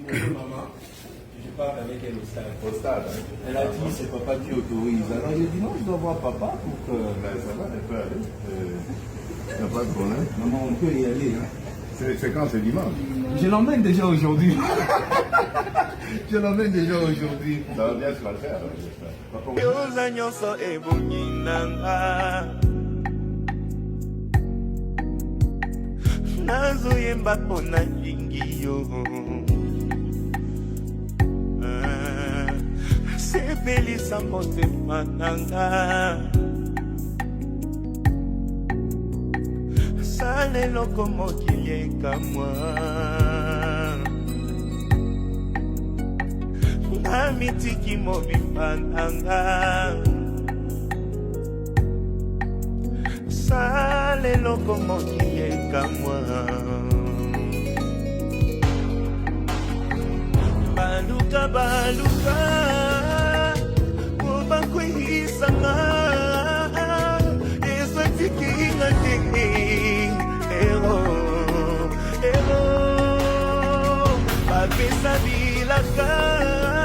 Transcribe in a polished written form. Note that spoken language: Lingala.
Maman, je parle avec elle au stade. Au stade, hein. Elle a dit c'est papa qui autorise. Alors j'ai dit non, je dois voir papa pour que. Ben, ça va, elle peut aller. Il n'y a pas de problème. Maman, on peut y aller. Hein. C'est quand? C'est dimanche. Je l'emmène déjà aujourd'hui. Je l'emmène déjà aujourd'hui. Ça va bien se passer, alors, j'espère. yoza nyonso ebongi nanga nazoyemba mpona lingi yo sepelisa motema nanga sala eloko mokili ekamwa namitiki mobimba nanga sala eloko mokili ekamwa baluka po bakweisanga ezatikinga te ero bapesa bilaka